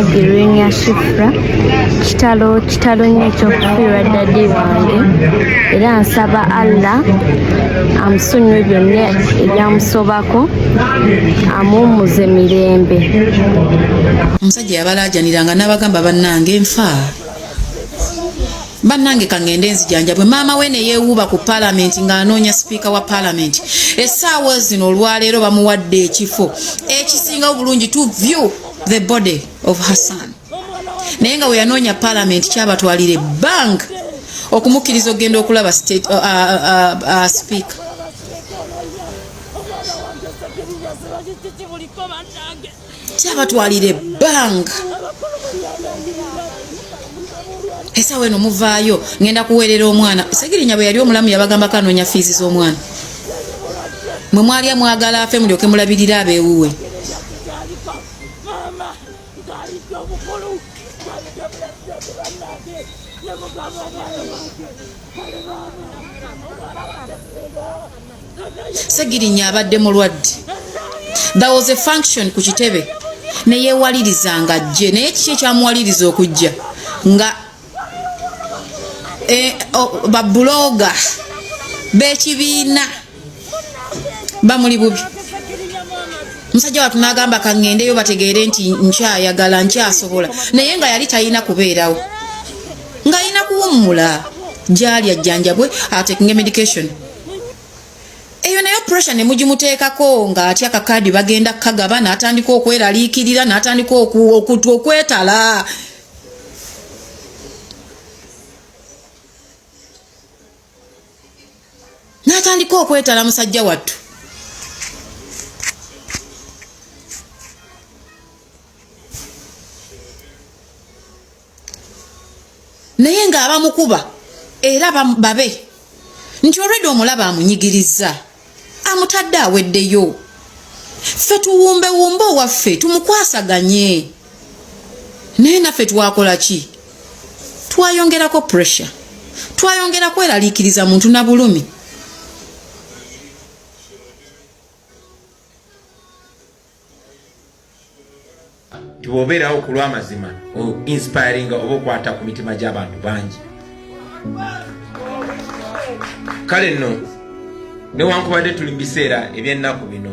Omukazi Rwenya Shifra kitalo nnyo ekyokufiirwa ddaddi wange era nsaba Allah amusonyiwe byonna ebyamusobako amuwummuze mirembe. Omusajja yabalaajaniranga n'abagamba bannange nfa bannange kangende nzijanjabwe maama we ne yeewuuba ku paalamenti ng'anoonya sipiika wa paalamenti essaawa zino olwaleero bamuwadde ekifo ekisingawo bulungi to view the body of her son naye nga we yanoonya paalamenti kyabatwalira ebbanga okumukkiriza okgenda okulaba sipiika. Kyabatwalira ebbanga essaawa eno muvaayo ngenda kuweerera omwana. Segirinya bwe yali omulamu yabagambako anoonya fiizi z'omwana. Mwe mwalya mwagala afe mulyoke mulabirira abeewuwe. Segirinya abadde mulwadde. There was a function ku kitebe ne yeewalirizanga ajje naye kiki ekyamuwaliriza okujja nga babuloga b'ekibiina bamuli bubi. Musajja watu n'agamba kangendeyo bategeere nti nkyayagala nkyasobola naye nga yali talina kubeerawo ng'alina kuwummula gy'ali ajjanjabwe atekinge medication. Eyo nayo pressure ne mugimuteekako ng'atya akakaadi bagenda kukagaba n'atandika okweraliikirira n'atandika okwetala. N'atandika okwetala musajja wattu. Naye ng'abamukuba era babe nti olwedde omulaba amunyigiriza amutadde aweddeyo. Ffe tuwumbewumbe owaffe tumukwasaganye naye naffe twakola ki? Twayongerako pressure, twayongera kweraliikiriza muntu na bulumi. Tiwobeerawo ku lw'amazima inspiring oba okwata ku mitima gy'abantu bangi. Kale nno newankubadde tuli mu biseera eby'ennaku bino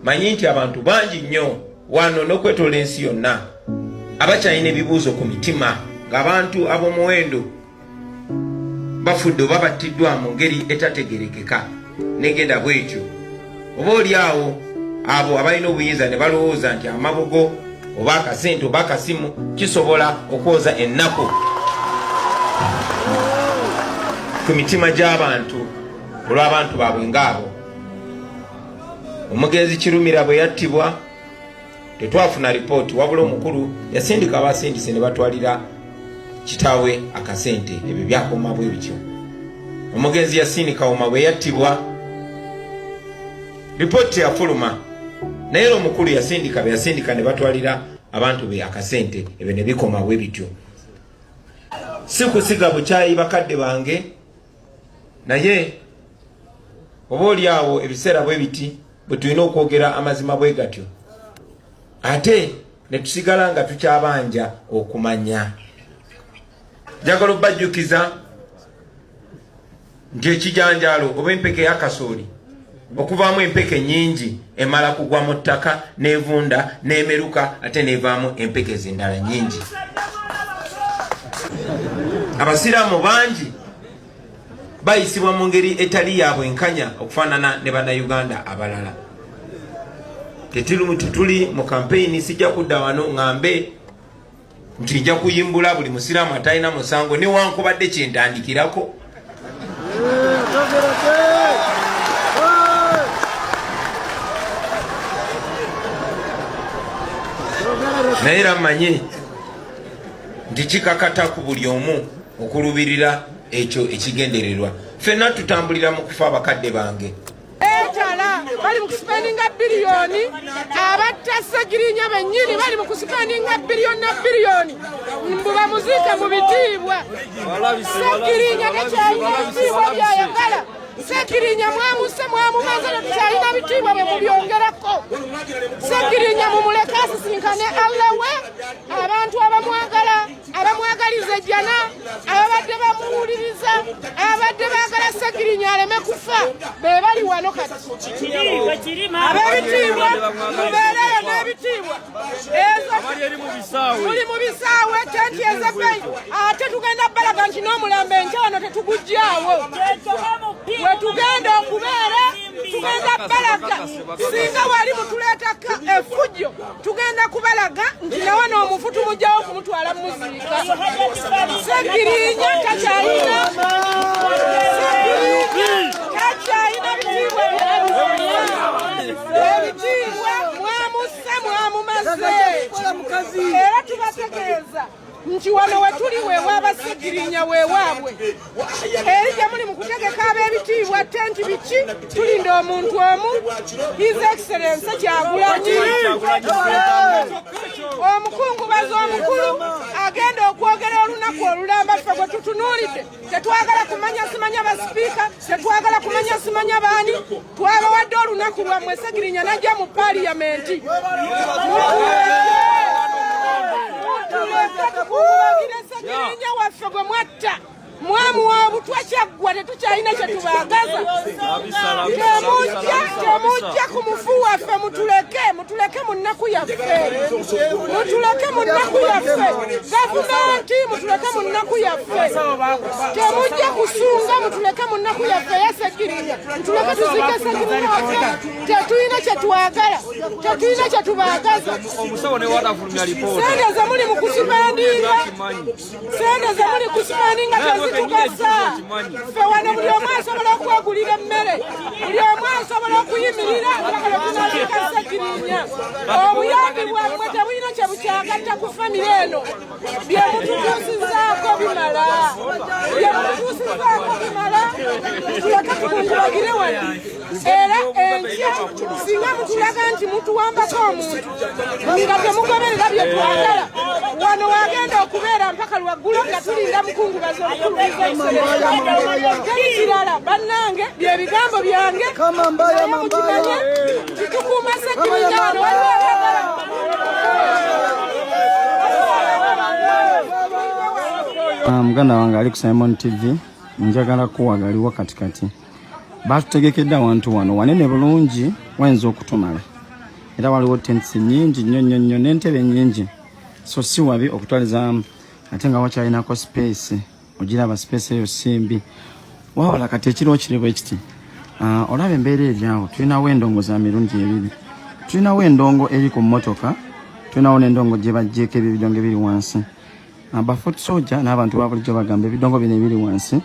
manyi nti abantu bangi nnyo wano n'okwetoola ensi yonna abakyalina ebibuuzo ku mitima ng'abantu ab'omuwendo bafudde oba battiddwa mu ngeri etategerekeka negenda bwetyo. Oba oli awo abo abalina obuyinza ne balowooza nti amabugo oba akasente oba akasimu kisobola okwoza ennaku ku mitima gy'abantu olw'abantu baabwe ng'abo. Omugenzi Kirumira bwe yattibwa tetwafuna lipooti wabula omukulu yasindika abasindise ne batwalira kitaawe akasente. Ebyo byakoma bwe bityo. Omugenzi Yasini Kawuma bwe yattibwa lipooti yafuluma naye omukulu yasindika beyasindika ne batwalira abantu be akasente. Ebyo ne bikoma bwe bityo. Si kusiga bukyayi bakadde bange naye oba oli awo ebiseera bwe biti bwe tulina okwogera amazima bwe gatyo ate ne tusigala nga tukyabanja okumanya. Njagala obbajjukiza nti ekijanjaalo oba empeke y'akasooli okuvaamu empeke nyingi emala kugwa mu ttaka n'evunda n'emeruka ate n'evaamu empeke zindala nyingi. Abasiraamu bangi bayisibwa mu ngeri etali ya bwenkanya okufaanana ne bannayuganda abalala. Tetuli mu kampeyini sijja kudda wano ŋŋambe nti nja kuyimbula buli musiraamu atalina musango newankubadde kyentandikirako. Naye era mmanyi nti kikakata ku buli omu okulubirira ekyo ekigendererwa. Ffenna tutambulira mu kufa abakadde bange. Bali mu kusipendinga biliyoni abatta Segirinya bennyini bali mu kusipendinga biliyoni na biliyoni mbuba muzika mu bitiibwa. Segirinya tekyalina bitiibwa byayagala. Segirinya mwamuse mwamumaze tekyalina bitiibwa bwe mubyongerako. Segirinya mumuleke asisinkane Allah we abantu Segirinya aleme kufa bebali wano kati abebitiibwa mubeereyo n'ebitiibwa ezo muli mu bisaawe tenti ezebbeyi ate tugenda balaga nti n'omulambo enkya wano tetugujjaawo we tugenda okubeera tugenda balaga singa wali mutuleetaka effujjo tugenda kubalaga nti nawe n'omufu tumugjawo kumutwala muziika Segirinya takyayina ebitiibwa mwamusse mwamumaze era tubategeeza nti wano we tuli weewaaba Segirinya weewaabwe eri gye muli mu kutegeka ab'ebitiibwa tenti biki tulinda omuntu omu His Excellency Kyagulanyi omukungubazi omukulu agenda okwogera olunaku olulamba ffe gwe tutunuulidde tetwagala kumanya simanya basipiika tetwagala kumanya simanya baani twabawadde olunaku lwammwe Segirinya najja mu paaliyamenti tukubagire Segirinya waffe gwe mwatta mwamuwa obutwa kyaggwa tetukyalina kye tubaagaza temujja ku mufu waffe mutuleke mu nnaku yaffe gavumenti mutuleke mu nnaku yaffe temujja kusunga mutuleke mu nnaku yaffe ya Segirinya mutuleke tuzike Segirinya waffe tetulina kye twagala tetulina kye tubaagaza sente ze muli mu kusipendinga tugasa ffe wano buli omu asobola okwegulira emmere buli omu asobola okuyimirira tunaleka Segirinya obuyambi bwammwe tebulina kye bukyagatta ku famire eno bye mututuusizaako bimala tuleke tukungulagire wano era enkya singa mutulaga nti mutuwambako omuntu nga temugoberera bye twagala wano wagenda okubeera mpaka lwaggulo nga tulinda mukungubazi omukulu kirala bannange byebigambo byange mukimanye titukuuma Segirinya wano muganda wange ali ku Simon TV njagala kuwagaliwo katikati batutegekedde awantu wano wanene bulungi wayinza okutumala era waliwo tents nyingi nnyo n'entebe nyingi so si wabi okutwaliza ate nga wakyalinako space ogiraba space eyo simbi wabula kati ekiriwo kiriwo ekiti olaba embeera eryawo tulinawo endongo za mirundi ebiri tulinawo endongo eri ku mmotoka tulinawo n'endongo gye bajjeeko ebidongo ebiri wansi bafoot soldier n'abantu ba bulijjo bagamba ebidongo bino ebiri wansi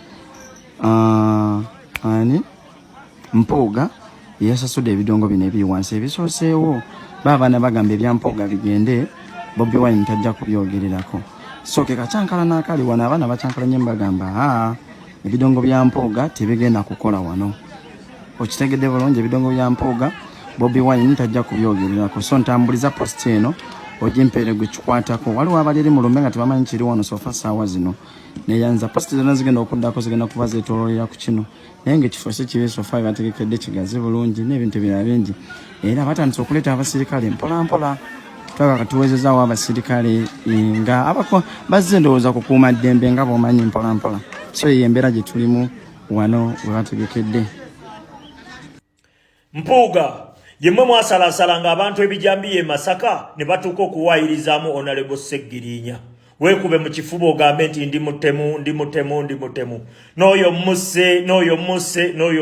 ani Mpuuga yasasudde ebidongo bino ebiri wansi ebisooseewo baabana bagamba ebya Mpuuga bigende Bobi Wine tajja kubyogererako so ke kacyankala n'akali wano abaana bacyankalanye mbagamba ebidongo bya Mpuuga tebigenda kukola wano okitegedde bulungi ebidongo bya Mpuuga Bobi Wine tajja kubyogererako so ntambuliza post eno ojimpeere gwe kikwatako waliwo abaliri mu lumbe nga tebamanyi kiri wano sofa saawa zino neyanza post zonna zigenda okuddako zigenda kuba zeetooloolera ku kino naye ng'ekifo si kibi sofa bategekedde kigazi bulungi n'ebintu ebirala bingi era batandise okuleeta abasirikale mpolampola twaga katuwezezaawo abasirikale nga bazze ndowooza kukuuma ddembe nga bw'omanyi mpolampola so eyo embeera gye tulimu wano we bategekedde Mpuuga yemmwe mwasalasala nga abantu ebijambiye Masaka ne batuuka okuwaayirizaamu Honorable Segirinya weekube mu kifuba ogambe nti ndi mutemu n'oyo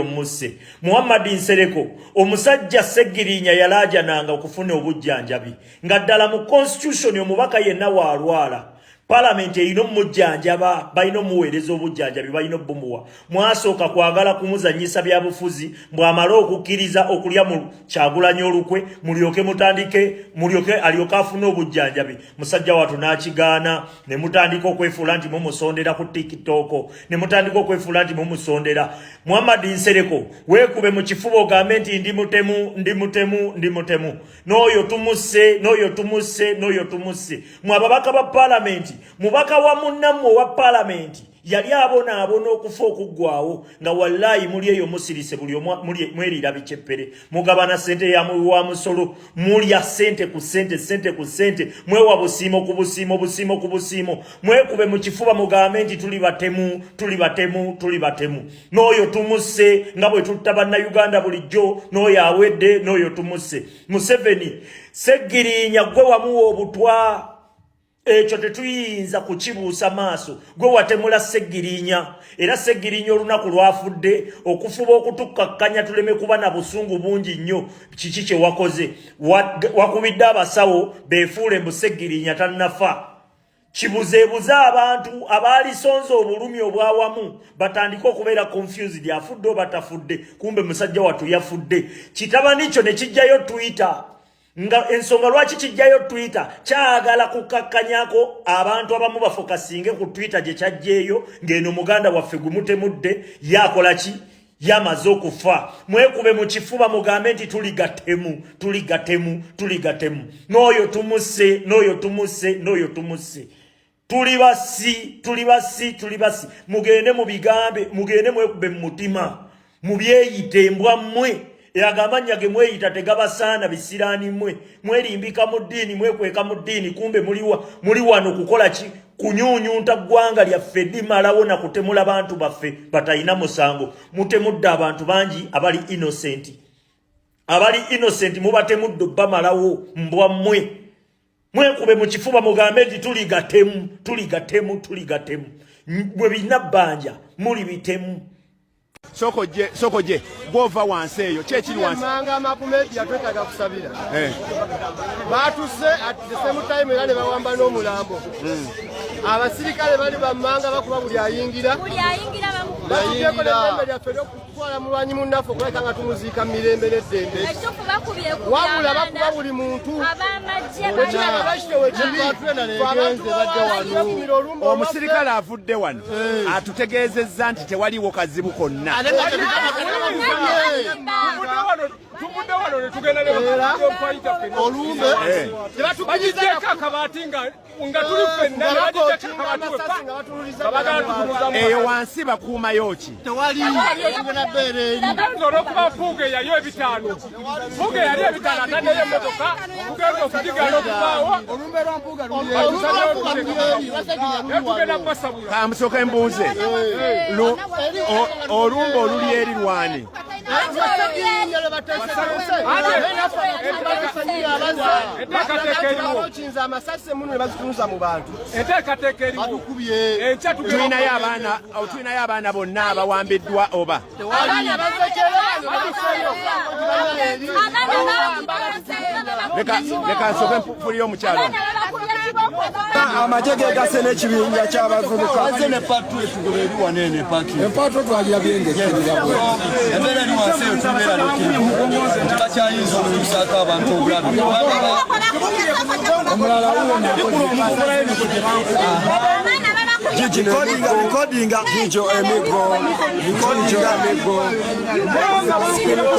musse Muhammad Nsereko omusajja Segirinya yalaajananga okufuna obujjanjabi nga ddala mu constitution omubaka yenna waalwala Parliament eyino mujjanjaba bayino muweereza obujjanjabi bayino bumuwa mwasooka kwagala kumuzanyisa bya bufuzi bw'amala okukkiriza okulya mu Kyagulanyi olukwe mulyoke alyoka afuna obujjanjabi musajja watu n'akigaana ne mutandika okwefuula nti mumusondera ku TikTok ne mutandika okwefuula nti mumusondera Muhammad Nsereko weekube mu kifuba ogambe nti ndi mutemu n'oyo tumusse mwababaka ba Parliament mubaka wa munnammwe wa Parliament yali abona okufa okuggwawo nga wallahi muli eyo musirise buli mwerira biceppere mugabana sente ya wa musolo mulya sente ku sente mwewa busiimo ku busiimo mwekube mu kifuba mugambe nti tuli batemu n'oyo tumusse nga bwe tutta bannayuganda bulijjo n'oyo awedde n'oyo tumusse Museveni Seggirinya gwe wamuwa obutwa ekyo tetuyinza kukibuusa maaso gwe watemula Seggirinya era Seggirinya olunaku lwafudde okufuba okutukkakkanya tuleme kuba na busungu bungi nnyo kiki kye wakoze wakubidde abasawo beefuule mbu Seggirinya tannafa kibuzeebuza abantu abaalisonza obulumi obwawamu batandika okubeera confused afudde oba tafudde kumbe musajja watu yafudde kitabani kyo ne kijjayo Twitter nga ensonga lwaki kijjayo Twitter kyagala kukakkanyako abantu abamu bafokasinge ku Twitter gye kyajjeeyo ng'eno muganda waffe gumutemudde yakola ki yamaze okufa mwekube mu kifuba mugambe nti tuligatemu n'oyo tumusse tuli basi mugende mu bigambe mugende mwekube mu mutima mubyeyite embwa mmwe agamanya ge mweyita tegabasaana bisiraani mmwe mwerimbika mu ddiini mwekweka mu ddiini kumbe muli wano kukola ki kunyuunyunta ggwanga lyaffe limalawo na kutemula bantu baffe batayina musango mutemudde abantu bangi abali innocent mubatemudde bamalawo mbwa mmwe mwekube mu kifuba mugambe nti tuligatemu bwe bina bbanja muli bitemu sokoje gwova wansi eyo kyekiri wansi manga makumedi yatwetaga kusabira batuse at the same time era ne bawamba n'omulambo abasirikale bali bammanga bakuba buli ayingira kutwala mulwanyi munaffe okuleka nga tumuziika mu mirembe n'eddembe wabula bakuba buli muntu omusirikale avudde wano atutegeezezza nti tewaliwo kazibu konna tuvudde wano ne tugenda olumbe bagiteeka akabaati nga tuli ffenna eyo wansi bakuumayo ki olwokuba Mpuuga yaliyo ebitaano ataddeyo emmotoka tugenda okudigala okubaawo tugenda kubasabula kamusooka embuuze olumbe oluli eri lwani tulinayo abaana bonna abawambiddwa oba leka nsooke mpulire omukyalo amagye gegase n'ekibinja ky'abavubuka empatro twagira embeera eri wansi eyo tubeera tebakyayinza okuyusaako abantu obulabi omulala recordinga video emigo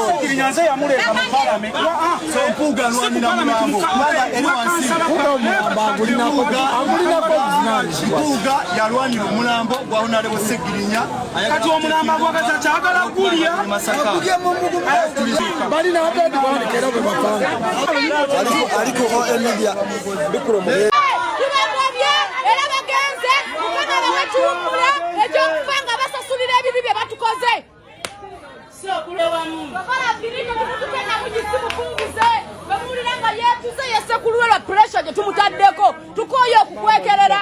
Seggirinya yamuleka mu parliament so Mpuuga alwanira mulambo eri wansi Mpuuga yalwanira omulambo gwa Honorable Seggirinya kati omulambo gwagaza kyagala gulya balina abandi bawandiikera bwe bapanga aliko emedia bikulomu era bagenze mukana bakiwummula ekyokufanga basasulira ebibi bye batukoze bakola birino tetukenda mugisimu kunguze bamulira nga yeetuze yesekulu lwa pressure gye tumutaddeko tukoye okukwekerera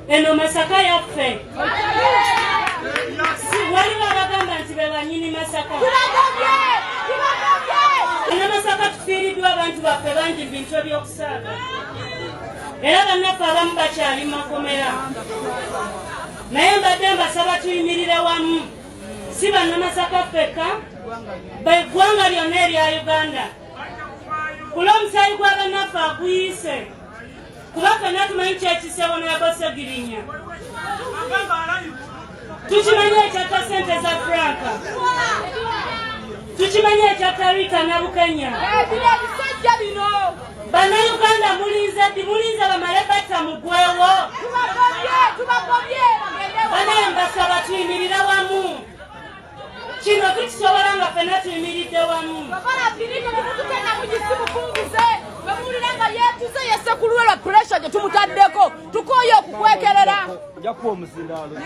eno Masaka yaffe waliwo abagamba nti be banyini Masaka eno Masaka tufiiriddwa abantu baffe bangi bintu ebyokusaaga era bannaffe abamu bakyali makomera naye mbadde mbasaba tuyimirire wamu si bannamasaka ffekka beggwanga lyonna erya Uganda kula omusaayi gwa bannaffe aguyise kuba ffenna tumanyi kyekisewo neyabo Seggirinya tukimanyi ekyatta sente za Franka tukimanyi ekyatta Rita na Bukenya ebisajja bino Bannayuganda mulinze bamale batta mugwewo. Banaye mbasaba tuyimirira wamu. Kino tukisobola nga ffenna tuyimiridde wamu. Bamuliranga yetuze yesekulu lwa pressure gye tumutaddeko tukoye okukwekerera. Jakuwa omuzindaalo.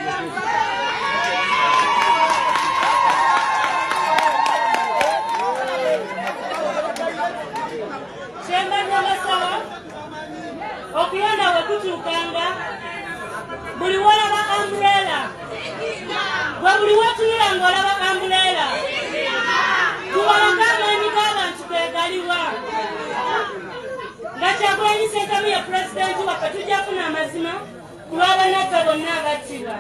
Kyemba nnamasaba okuyonda we kutuukanga buli wolaba umbrella gwe buli wetunula ng'olaba umbrella tuwalanga amaanyi g'abantu gegaliwa nga Kyagulanyi Ssentamu ye pulezidenti waffe tujja kufuna amazima ku lw'abannaffe bonna abattibwa.